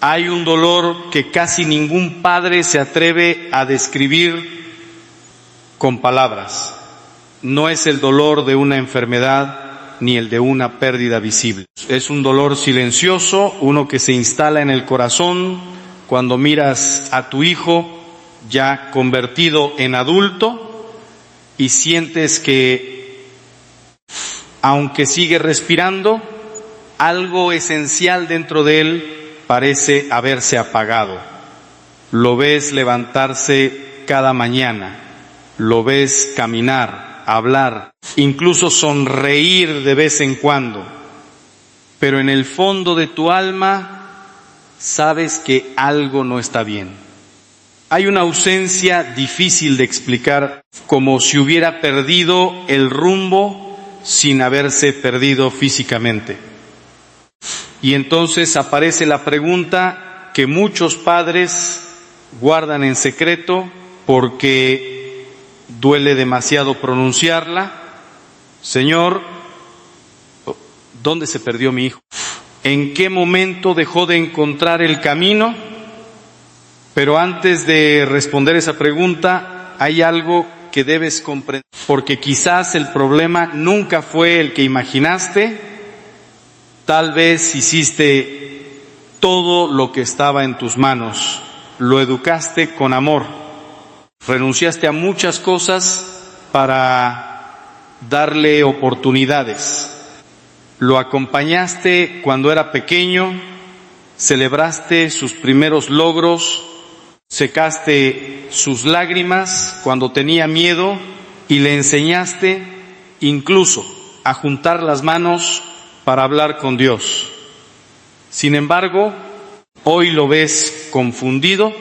Hay un dolor que casi ningún padre se atreve a describir con palabras. No es el dolor de una enfermedad ni el de una pérdida visible. Es un dolor silencioso, uno que se instala en el corazón cuando miras a tu hijo ya convertido en adulto y sientes que, aunque sigue respirando, algo esencial dentro de él parece haberse apagado. Lo ves levantarse cada mañana, lo ves caminar, hablar, incluso sonreír de vez en cuando, pero en el fondo de tu alma sabes que algo no está bien. Hay una ausencia difícil de explicar, como si hubiera perdido el rumbo sin haberse perdido físicamente. Y entonces aparece la pregunta que muchos padres guardan en secreto porque duele demasiado pronunciarla. Señor, ¿dónde se perdió mi hijo? ¿En qué momento dejó de encontrar el camino? Pero antes de responder esa pregunta, hay algo que debes comprender, porque quizás el problema nunca fue el que imaginaste. Tal vez hiciste todo lo que estaba en tus manos, lo educaste con amor, renunciaste a muchas cosas para darle oportunidades, lo acompañaste cuando era pequeño, celebraste sus primeros logros, secaste sus lágrimas cuando tenía miedo y le enseñaste incluso a juntar las manos para hablar con Dios. Sin embargo, hoy lo ves confundido,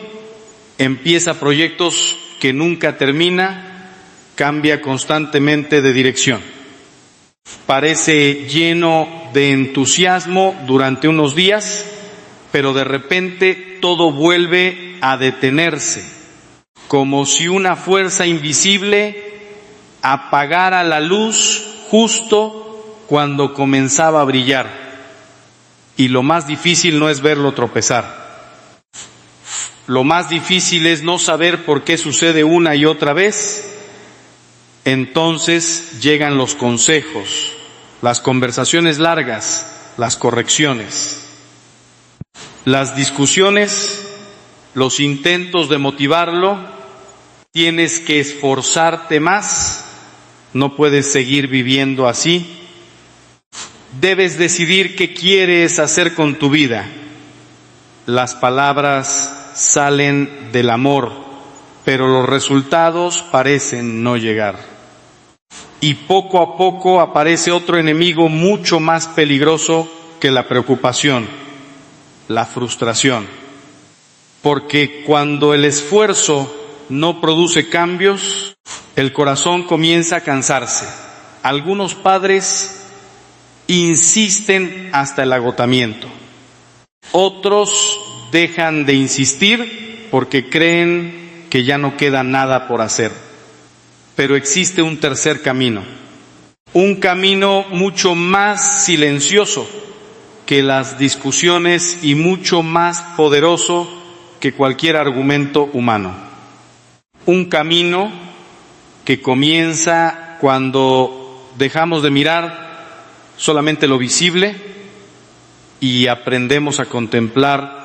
empieza proyectos que nunca termina, cambia constantemente de dirección. Parece lleno de entusiasmo durante unos días, pero de repente todo vuelve a detenerse, como si una fuerza invisible apagara la luz justo cuando comenzaba a brillar. Y lo más difícil no es verlo tropezar. Lo más difícil es no saber por qué sucede una y otra vez. Entonces llegan los consejos, las conversaciones largas, las correcciones, las discusiones, los intentos de motivarlo. Tienes que esforzarte más, no puedes seguir viviendo así. Debes decidir qué quieres hacer con tu vida. Las palabras salen del amor, pero los resultados parecen no llegar. Y poco a poco aparece otro enemigo mucho más peligroso que la preocupación, la frustración. Porque cuando el esfuerzo no produce cambios, el corazón comienza a cansarse. Algunos padres insisten hasta el agotamiento. Otros dejan de insistir porque creen que ya no queda nada por hacer. Pero existe un tercer camino, un camino mucho más silencioso que las discusiones y mucho más poderoso que cualquier argumento humano. Un camino que comienza cuando dejamos de mirar solamente lo visible y aprendemos a contemplar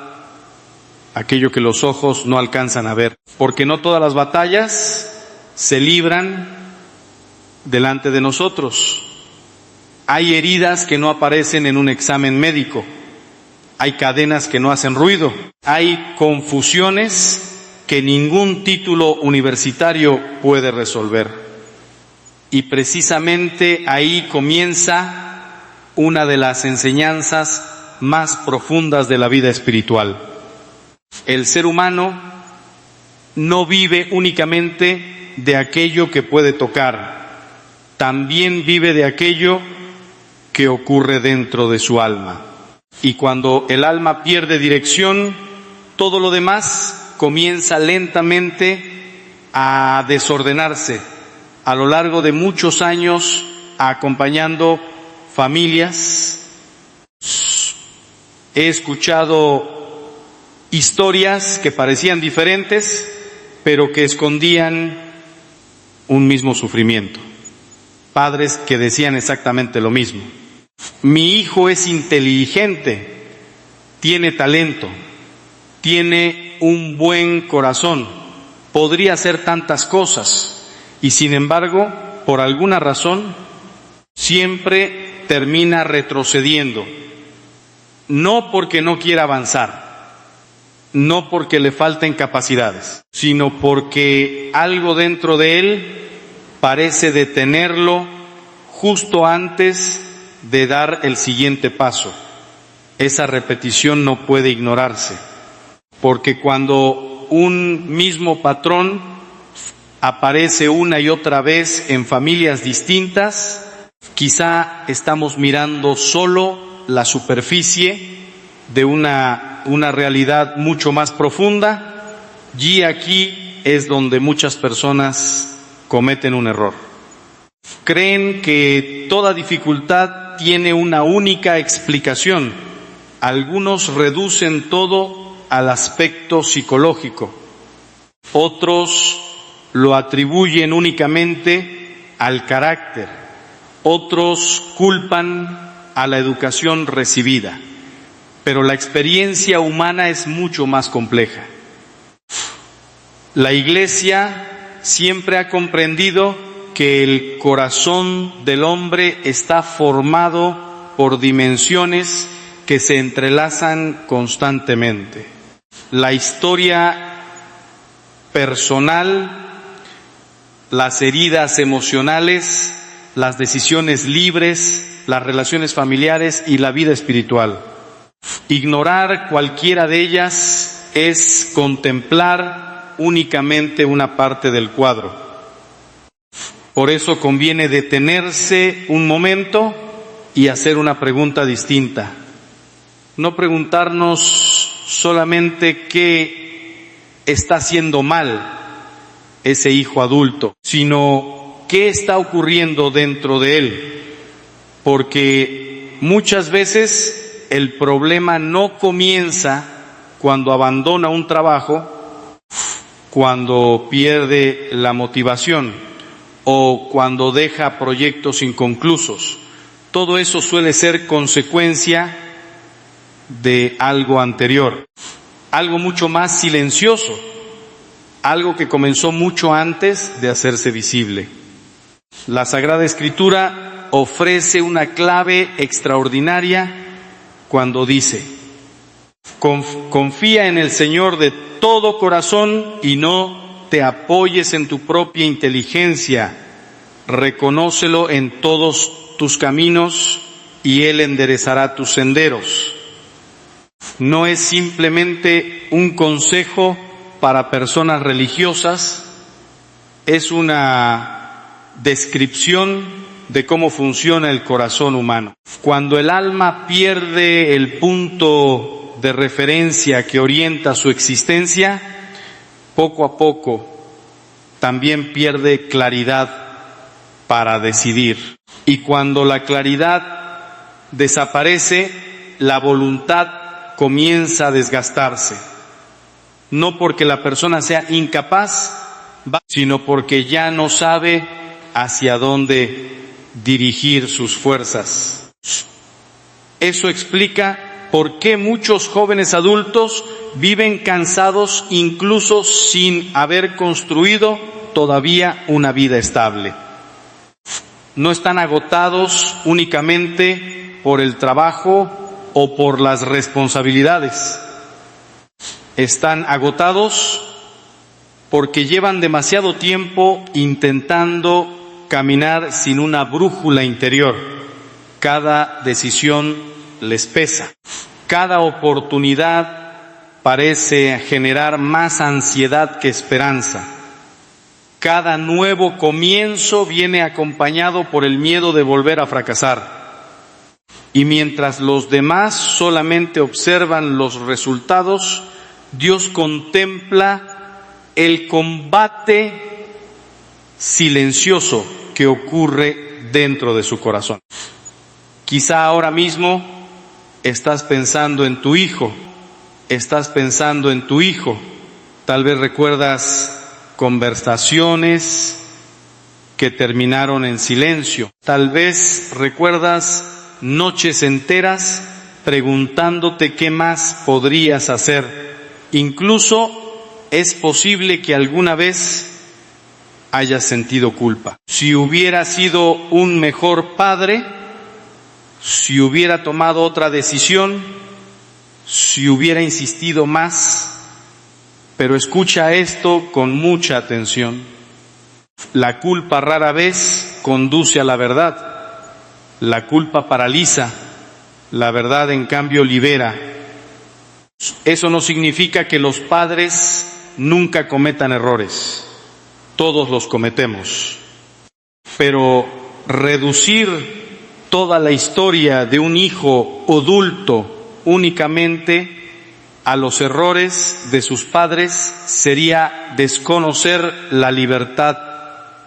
aquello que los ojos no alcanzan a ver. Porque no todas las batallas se libran delante de nosotros. Hay heridas que no aparecen en un examen médico. Hay cadenas que no hacen ruido. Hay confusiones que ningún título universitario puede resolver. Y precisamente ahí comienza una de las enseñanzas más profundas de la vida espiritual. El ser humano no vive únicamente de aquello que puede tocar, también vive de aquello que ocurre dentro de su alma. Y cuando el alma pierde dirección, todo lo demás comienza lentamente a desordenarse. A lo largo de muchos años, acompañando familias, he escuchado Historias que parecían diferentes, pero que escondían un mismo sufrimiento. Padres que decían exactamente lo mismo. Mi hijo es inteligente, tiene talento, tiene un buen corazón, podría hacer tantas cosas, y sin embargo, por alguna razón, siempre termina retrocediendo. No porque no quiera avanzar, no porque le falten capacidades, sino porque algo dentro de él parece detenerlo justo antes de dar el siguiente paso. Esa repetición no puede ignorarse, porque cuando un mismo patrón aparece una y otra vez en familias distintas, quizá estamos mirando solo la superficie de una realidad mucho más profunda, y aquí es donde muchas personas cometen un error. Creen que toda dificultad tiene una única explicación. Algunos reducen todo al aspecto psicológico, otros lo atribuyen únicamente al carácter, otros culpan a la educación recibida. Pero la experiencia humana es mucho más compleja. La Iglesia siempre ha comprendido que el corazón del hombre está formado por dimensiones que se entrelazan constantemente. La historia personal, las heridas emocionales, las decisiones libres, las relaciones familiares y la vida espiritual. Ignorar cualquiera de ellas es contemplar únicamente una parte del cuadro. Por eso conviene detenerse un momento y hacer una pregunta distinta. No preguntarnos solamente qué está haciendo mal ese hijo adulto, sino qué está ocurriendo dentro de él. Porque muchas veces el problema no comienza cuando abandona un trabajo, cuando pierde la motivación o cuando deja proyectos inconclusos. Todo eso suele ser consecuencia de algo anterior, algo mucho más silencioso, algo que comenzó mucho antes de hacerse visible. La Sagrada Escritura ofrece una clave extraordinaria cuando dice: confía en el Señor de todo corazón y no te apoyes en tu propia inteligencia, reconócelo en todos tus caminos y Él enderezará tus senderos. No es simplemente un consejo para personas religiosas, es una descripción de cómo funciona el corazón humano. Cuando el alma pierde el punto de referencia que orienta su existencia, poco a poco también pierde claridad para decidir. Y cuando la claridad desaparece, la voluntad comienza a desgastarse. No porque la persona sea incapaz, sino porque ya no sabe hacia dónde dirigir sus fuerzas. Eso explica por qué muchos jóvenes adultos viven cansados incluso sin haber construido todavía una vida estable. No están agotados únicamente por el trabajo o por las responsabilidades. Están agotados porque llevan demasiado tiempo intentando caminar sin una brújula interior. Cada decisión les pesa. Cada oportunidad parece generar más ansiedad que esperanza. Cada nuevo comienzo viene acompañado por el miedo de volver a fracasar. Y mientras los demás solamente observan los resultados, Dios contempla el combate silencioso que ocurre dentro de su corazón. Quizá ahora mismo estás pensando en tu hijo, estás pensando en tu hijo. Tal vez recuerdas conversaciones que terminaron en silencio. Tal vez recuerdas noches enteras preguntándote qué más podrías hacer. Incluso es posible que alguna vez hayas sentido culpa. Si hubiera sido un mejor padre, si hubiera tomado otra decisión, si hubiera insistido más, pero escucha esto con mucha atención. La culpa rara vez conduce a la verdad. La culpa paraliza, la verdad en cambio libera. Eso no significa que los padres nunca cometan errores. Todos los cometemos. Pero reducir toda la historia de un hijo adulto únicamente a los errores de sus padres sería desconocer la libertad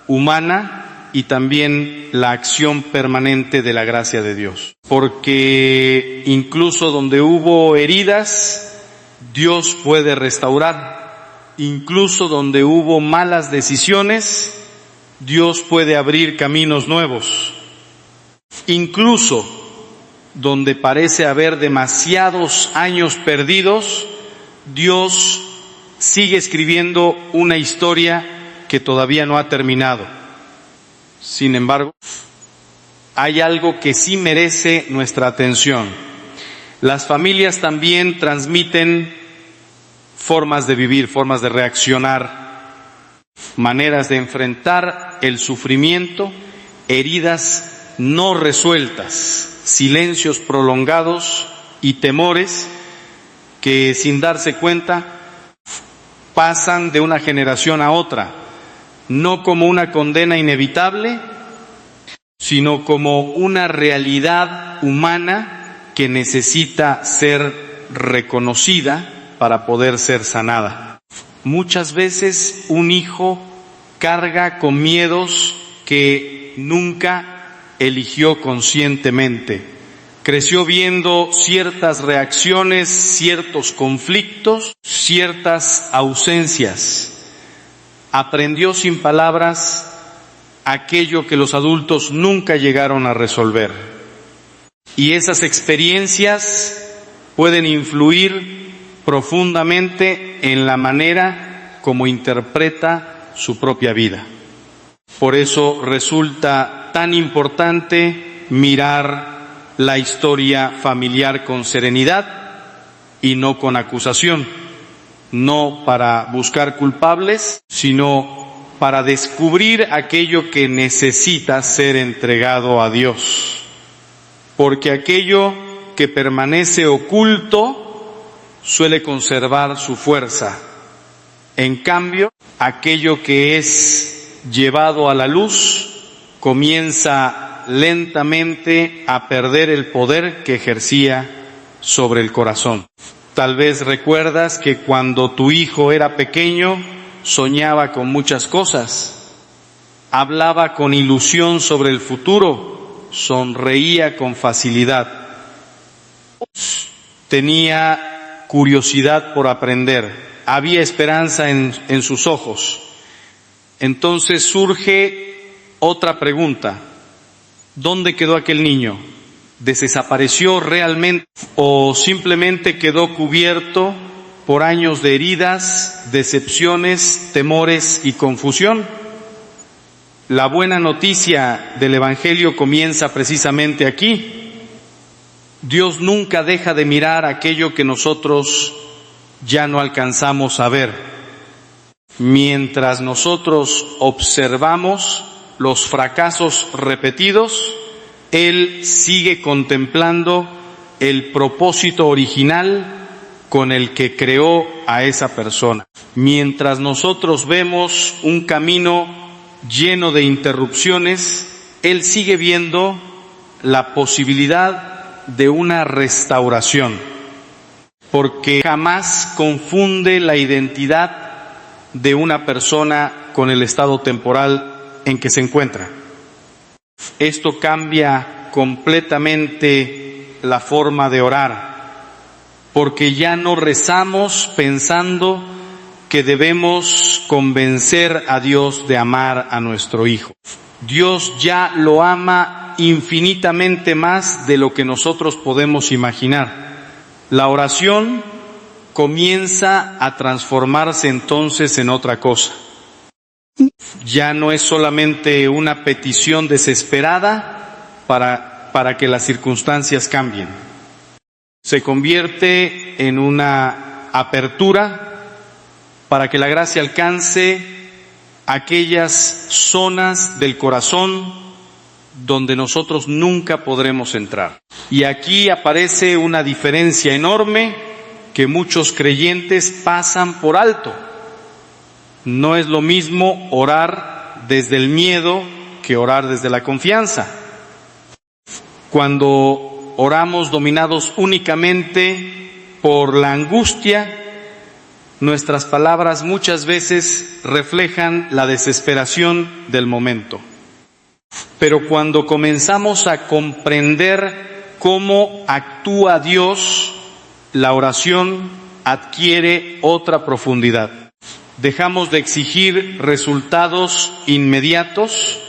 humana y también la acción permanente de la gracia de Dios. Porque incluso donde hubo heridas, Dios puede restaurar. Incluso donde hubo malas decisiones, Dios puede abrir caminos nuevos. Incluso donde parece haber demasiados años perdidos, Dios sigue escribiendo una historia que todavía no ha terminado. Sin embargo, hay algo que sí merece nuestra atención. Las familias también transmiten formas de vivir, formas de reaccionar, maneras de enfrentar el sufrimiento, heridas no resueltas, silencios prolongados y temores que sin darse cuenta pasan de una generación a otra, no como una condena inevitable, sino como una realidad humana que necesita ser reconocida para poder ser sanada. Muchas veces un hijo carga con miedos que nunca eligió conscientemente. Creció viendo ciertas reacciones, ciertos conflictos, ciertas ausencias. Aprendió sin palabras aquello que los adultos nunca llegaron a resolver. Y esas experiencias pueden influir profundamente en la manera como interpreta su propia vida. Por eso resulta tan importante mirar la historia familiar con serenidad y no con acusación, no para buscar culpables, sino para descubrir aquello que necesita ser entregado a Dios. Porque aquello que permanece oculto suele conservar su fuerza. En cambio, aquello que es llevado a la luz comienza lentamente a perder el poder que ejercía sobre el corazón. Tal vez recuerdas que cuando tu hijo era pequeño soñaba con muchas cosas, hablaba con ilusión sobre el futuro, sonreía con facilidad, tenía curiosidad por aprender, había esperanza en sus ojos. Entonces surge otra pregunta: ¿dónde quedó aquel niño? ¿Desapareció realmente o simplemente quedó cubierto por años de heridas, decepciones, temores y confusión? La buena noticia del Evangelio comienza precisamente aquí. Dios nunca deja de mirar aquello que nosotros ya no alcanzamos a ver. Mientras nosotros observamos los fracasos repetidos, Él sigue contemplando el propósito original con el que creó a esa persona. Mientras nosotros vemos un camino lleno de interrupciones, Él sigue viendo la posibilidad de una restauración, porque jamás confunde la identidad de una persona con el estado temporal en que se encuentra. Esto cambia completamente la forma de orar, porque ya no rezamos pensando que debemos convencer a Dios de amar a nuestro hijo. Dios ya lo ama infinitamente más de lo que nosotros podemos imaginar. La oración comienza a transformarse entonces en otra cosa. Ya no es solamente una petición desesperada para que las circunstancias cambien. Se convierte en una apertura para que la gracia alcance aquellas zonas del corazón donde nosotros nunca podremos entrar. Y aquí aparece una diferencia enorme que muchos creyentes pasan por alto. No es lo mismo orar desde el miedo que orar desde la confianza. Cuando oramos dominados únicamente por la angustia, nuestras palabras muchas veces reflejan la desesperación del momento. Pero cuando comenzamos a comprender cómo actúa Dios, la oración adquiere otra profundidad. Dejamos de exigir resultados inmediatos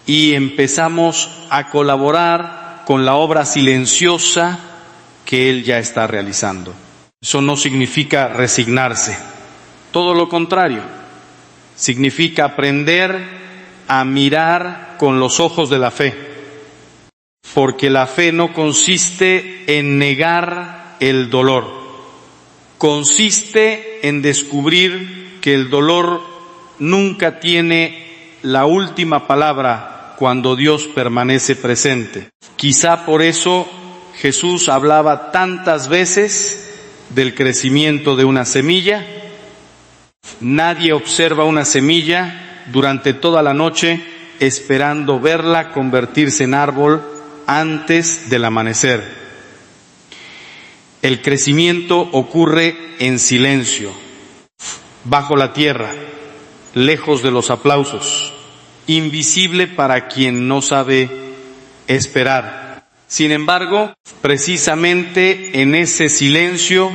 y empezamos a colaborar con la obra silenciosa que Él ya está realizando. Eso no significa resignarse, todo lo contrario, significa aprender a mirar con los ojos de la fe, porque la fe no consiste en negar el dolor, consiste en descubrir que el dolor nunca tiene la última palabra cuando Dios permanece presente. Quizá por eso Jesús hablaba tantas veces del crecimiento de una semilla. Nadie observa una semilla durante toda la noche esperando verla convertirse en árbol antes del amanecer. El crecimiento ocurre en silencio, bajo la tierra, lejos de los aplausos, invisible para quien no sabe esperar. Sin embargo, precisamente en ese silencio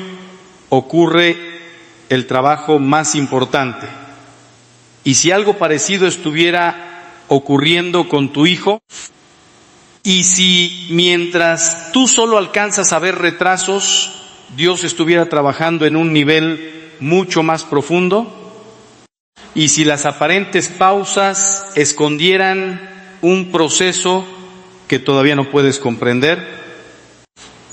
ocurre el trabajo más importante. Y si algo parecido estuviera ocurriendo con tu hijo, y si mientras tú solo alcanzas a ver retrasos, Dios estuviera trabajando en un nivel mucho más profundo, y si las aparentes pausas escondieran un proceso que todavía no puedes comprender.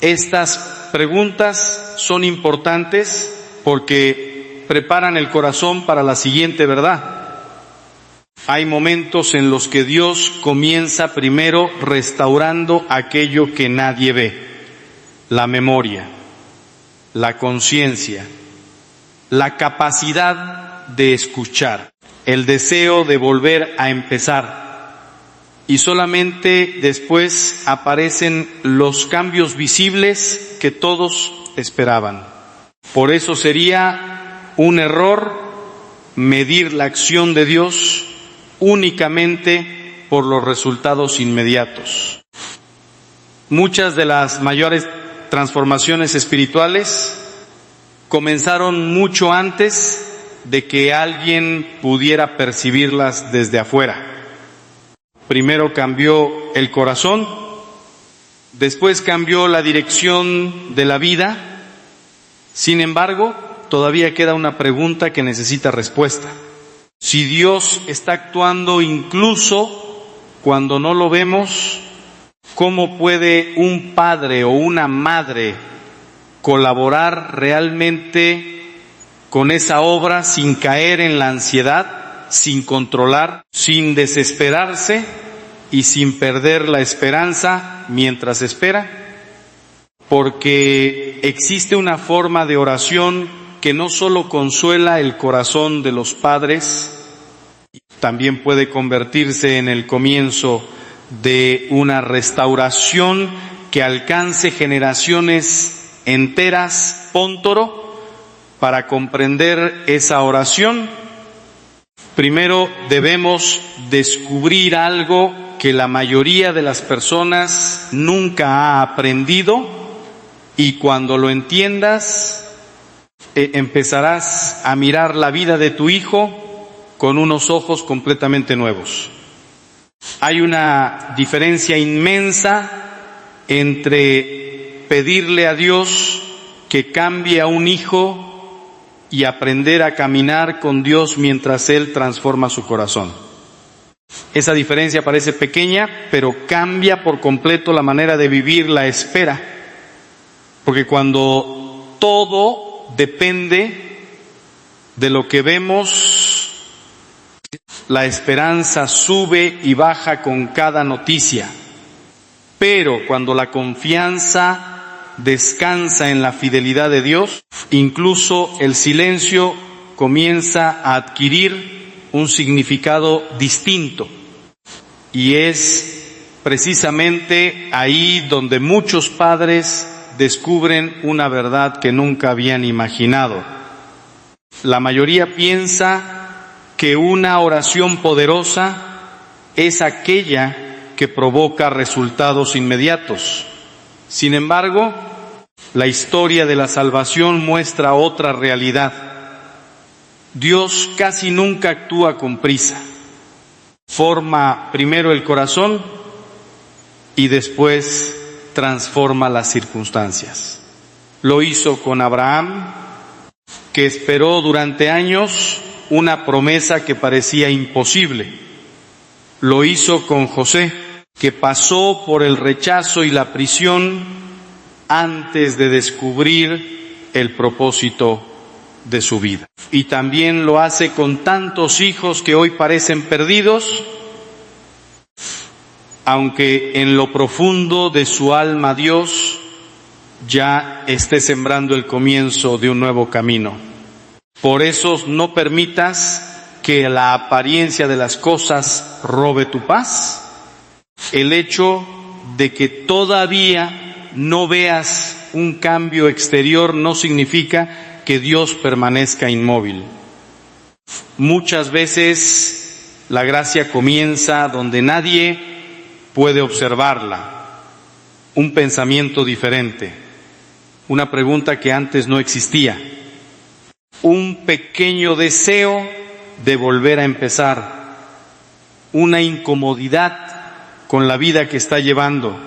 Estas preguntas son importantes porque preparan el corazón para la siguiente verdad. Hay momentos en los que Dios comienza primero restaurando aquello que nadie ve: la memoria, la conciencia, la capacidad de escuchar, el deseo de volver a empezar. Y solamente después aparecen los cambios visibles que todos esperaban. Por eso sería un error medir la acción de Dios únicamente por los resultados inmediatos. Muchas de las mayores transformaciones espirituales comenzaron mucho antes de que alguien pudiera percibirlas desde afuera. Primero cambió el corazón, después cambió la dirección de la vida. Sin embargo, todavía queda una pregunta que necesita respuesta. Si Dios está actuando incluso cuando no lo vemos, ¿cómo puede un padre o una madre colaborar realmente con esa obra sin caer en la ansiedad, sin controlar, sin desesperarse y sin perder la esperanza mientras espera? Porque existe una forma de oración que no solo consuela el corazón de los padres, también puede convertirse en el comienzo de una restauración que alcance generaciones enteras. Póntoro, para comprender esa oración, primero debemos descubrir algo que la mayoría de las personas nunca ha aprendido y cuando lo entiendas, empezarás a mirar la vida de tu hijo con unos ojos completamente nuevos. Hay una diferencia inmensa entre pedirle a Dios que cambie a un hijo y aprender a caminar con Dios mientras Él transforma su corazón. Esa diferencia parece pequeña, pero cambia por completo la manera de vivir la espera. Porque cuando todo depende de lo que vemos, la esperanza sube y baja con cada noticia. Pero cuando la confianza descansa en la fidelidad de Dios, incluso el silencio comienza a adquirir un significado distinto. Y es precisamente ahí donde muchos padres descubren una verdad que nunca habían imaginado. La mayoría piensa que una oración poderosa es aquella que provoca resultados inmediatos. Sin embargo, la historia de la salvación muestra otra realidad. Dios casi nunca actúa con prisa. Forma primero el corazón y después transforma las circunstancias. Lo hizo con Abraham, que esperó durante años una promesa que parecía imposible. Lo hizo con José, que pasó por el rechazo y la prisión antes de descubrir el propósito de su vida. Y también lo hace con tantos hijos que hoy parecen perdidos, aunque en lo profundo de su alma Dios ya esté sembrando el comienzo de un nuevo camino. Por eso no permitas que la apariencia de las cosas robe tu paz. El hecho de que todavía no veas un cambio exterior no significa que Dios permanezca inmóvil. Muchas veces la gracia comienza donde nadie puede observarla. Un pensamiento diferente, una pregunta que antes no existía, un pequeño deseo de volver a empezar, una incomodidad con la vida que está llevando.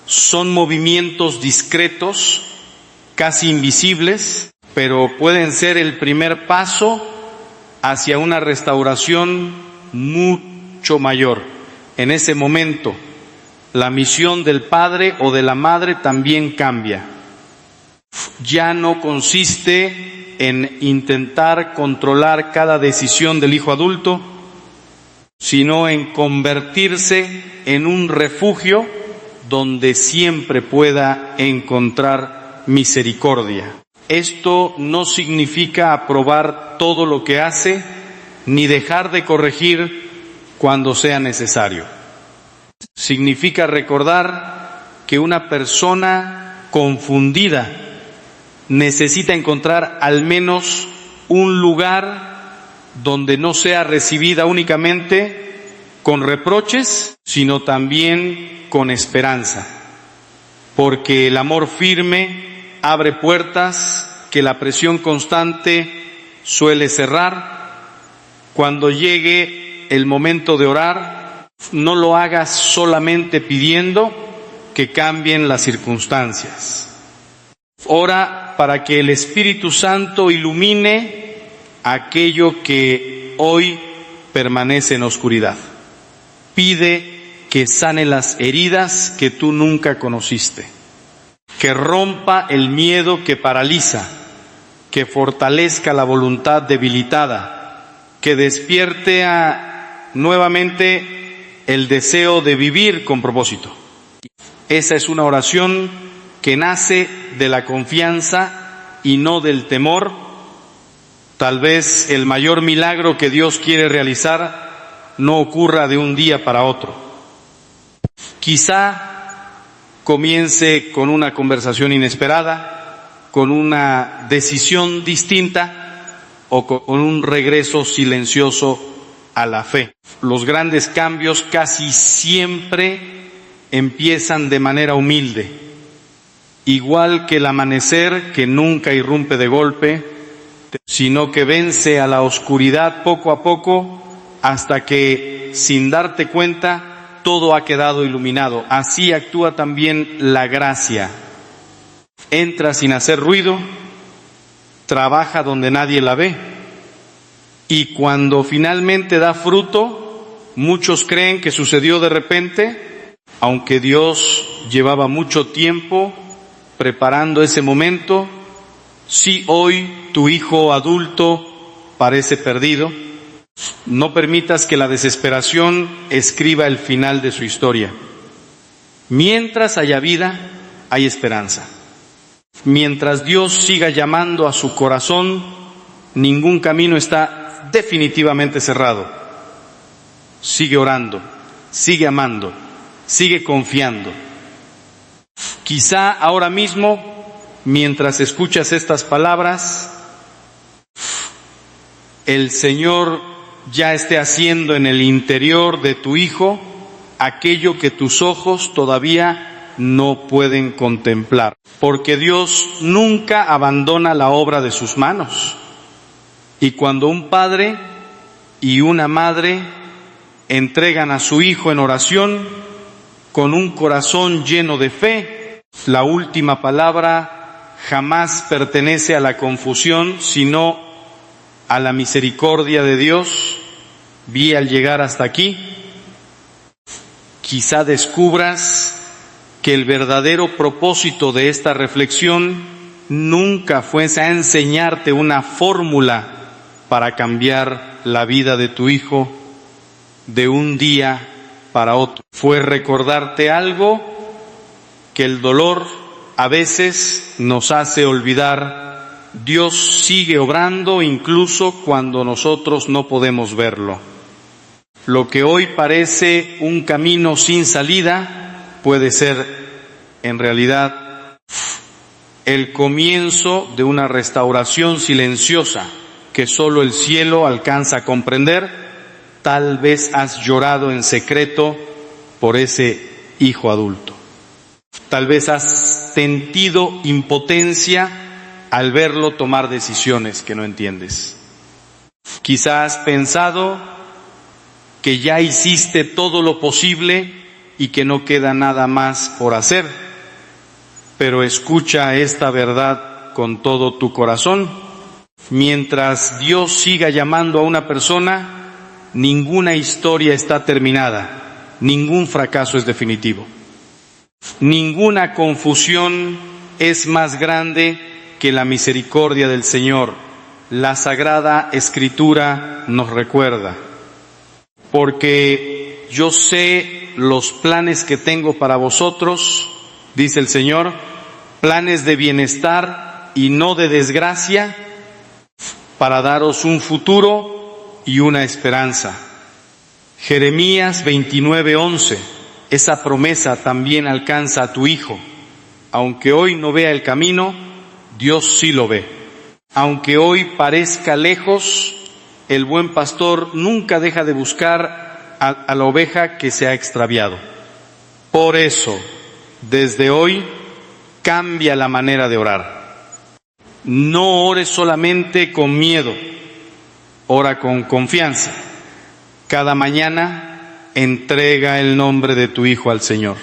Son movimientos discretos, casi invisibles, pero pueden ser el primer paso hacia una restauración mucho mayor. En ese momento, la misión del padre o de la madre también cambia. Ya no consiste en intentar controlar cada decisión del hijo adulto, sino en convertirse en un refugio donde siempre pueda encontrar misericordia. Esto no significa aprobar todo lo que hace, ni dejar de corregir cuando sea necesario. Significa recordar que una persona confundida necesita encontrar al menos un lugar donde no sea recibida únicamente con reproches, sino también con esperanza. Porque el amor firme abre puertas que la presión constante suele cerrar. Cuando llegue el momento de orar, no lo hagas solamente pidiendo que cambien las circunstancias. Ora para que el Espíritu Santo ilumine aquello que hoy permanece en oscuridad. Pide que sane las heridas que tú nunca conociste, que rompa el miedo que paraliza, que fortalezca la voluntad debilitada, que despierte nuevamente el deseo de vivir con propósito. Esa es una oración que nace de la confianza y no del temor. Tal vez el mayor milagro que Dios quiere realizar no ocurra de un día para otro. Quizá comience con una conversación inesperada, con una decisión distinta o con un regreso silencioso a la fe. Los grandes cambios casi siempre empiezan de manera humilde. igual que el amanecer que nunca irrumpe de golpe, sino que vence a la oscuridad poco a poco hasta que, sin darte cuenta, todo ha quedado iluminado. Así actúa también la gracia. Entra sin hacer ruido, trabaja donde nadie la ve, y cuando finalmente da fruto, muchos creen que sucedió de repente, aunque Dios llevaba mucho tiempo preparando ese momento. Si hoy tu hijo adulto parece perdido, no permitas que la desesperación escriba el final de su historia. Mientras haya vida, hay esperanza. Mientras Dios siga llamando a su corazón, ningún camino está definitivamente cerrado. Sigue orando, sigue amando, sigue confiando. Quizá ahora mismo, mientras escuchas estas palabras, el Señor ya esté haciendo en el interior de tu hijo aquello que tus ojos todavía no pueden contemplar. Porque Dios nunca abandona la obra de sus manos. Y cuando un padre y una madre entregan a su hijo en oración con un corazón lleno de fe, la última palabra jamás pertenece a la confusión, sino a la misericordia de Dios. Vi al llegar hasta aquí, quizá descubras que el verdadero propósito de esta reflexión nunca fuese a enseñarte una fórmula para cambiar la vida de tu hijo de un día para otro. Fue recordarte algo que el dolor a veces nos hace olvidar. Dios sigue obrando incluso cuando nosotros no podemos verlo. Lo que hoy parece un camino sin salida puede ser en realidad el comienzo de una restauración silenciosa que solo el cielo alcanza a comprender. Tal vez has llorado en secreto por ese hijo adulto. Tal vez has sentido impotencia al verlo tomar decisiones que no entiendes. Quizás has pensado que ya hiciste todo lo posible y que no queda nada más por hacer. Pero escucha esta verdad con todo tu corazón. Mientras Dios siga llamando a una persona, ninguna historia está terminada, ningún fracaso es definitivo. Ninguna confusión es más grande que la misericordia del Señor. La Sagrada Escritura nos recuerda. Porque yo sé los planes que tengo para vosotros, dice el Señor, planes de bienestar y no de desgracia, para daros un futuro y una esperanza. Jeremías 29:11, esa promesa también alcanza a tu hijo. Aunque hoy no vea el camino, Dios sí lo ve. Aunque hoy parezca lejos, el buen pastor nunca deja de buscar a la oveja que se ha extraviado. Por eso, desde hoy, cambia la manera de orar. No ores solamente con miedo, ora con confianza. Cada mañana entrega el nombre de tu hijo al Señor.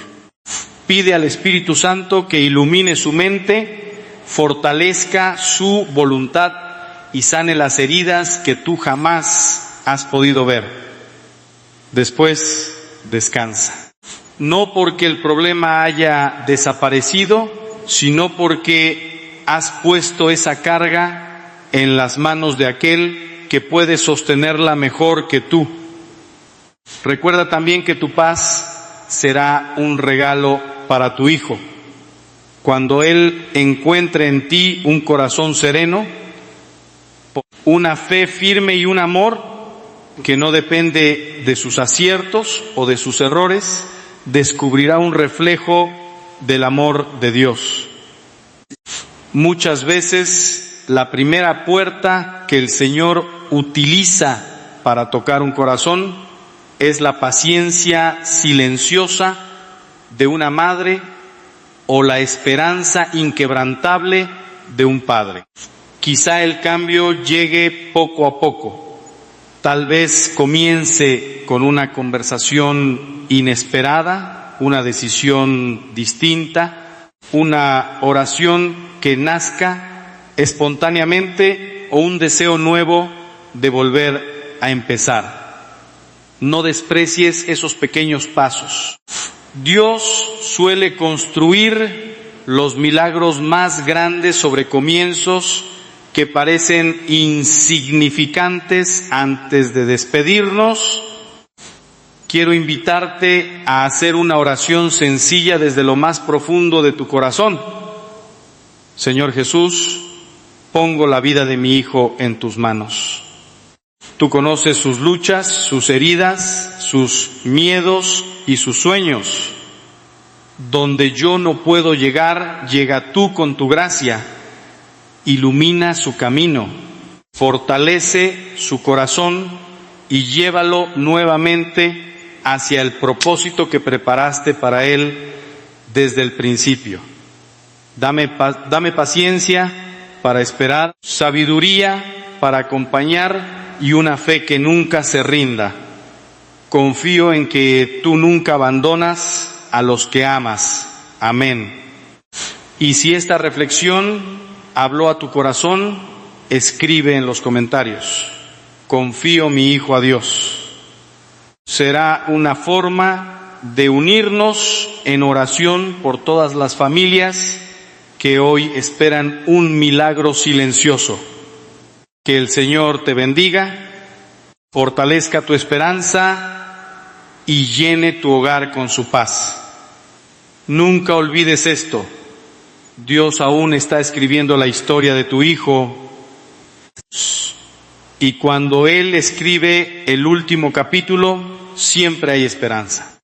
Pide al Espíritu Santo que ilumine su mente, fortalezca su voluntad y sane las heridas que tú jamás has podido ver. Después, descansa. No porque el problema haya desaparecido, sino porque has puesto esa carga en las manos de aquel que puede sostenerla mejor que tú. Recuerda también que tu paz será un regalo para tu hijo. Cuando él encuentre en ti un corazón sereno, una fe firme y un amor que no depende de sus aciertos o de sus errores, descubrirá un reflejo del amor de Dios. Muchas veces la primera puerta que el Señor utiliza para tocar un corazón es la paciencia silenciosa de una madre o la esperanza inquebrantable de un padre. Quizá el cambio llegue poco a poco. Tal vez comience con una conversación inesperada, una decisión distinta, una oración que nazca espontáneamente o un deseo nuevo de volver a empezar. No desprecies esos pequeños pasos. Dios suele construir los milagros más grandes sobre comienzos que parecen insignificantes antes de despedirnos. Quiero invitarte a hacer una oración sencilla desde lo más profundo de tu corazón. Señor Jesús, pongo la vida de mi hijo en tus manos. Tú conoces sus luchas, sus heridas, sus miedos y sus sueños. Donde yo no puedo llegar, llega tú con tu gracia. Ilumina su camino, fortalece su corazón y llévalo nuevamente hacia el propósito que preparaste para él desde el principio. Dame paciencia para esperar, sabiduría para acompañar y una fe que nunca se rinda. Confío en que tú nunca abandonas a los que amas. Amén. Y si esta reflexión habló a tu corazón, escribe en los comentarios: confío mi hijo a Dios. Será una forma de unirnos en oración por todas las familias que hoy esperan un milagro silencioso. Que el Señor te bendiga, fortalezca tu esperanza y llene tu hogar con su paz. Nunca olvides esto: Dios aún está escribiendo la historia de tu hijo, y cuando Él escribe el último capítulo, siempre hay esperanza.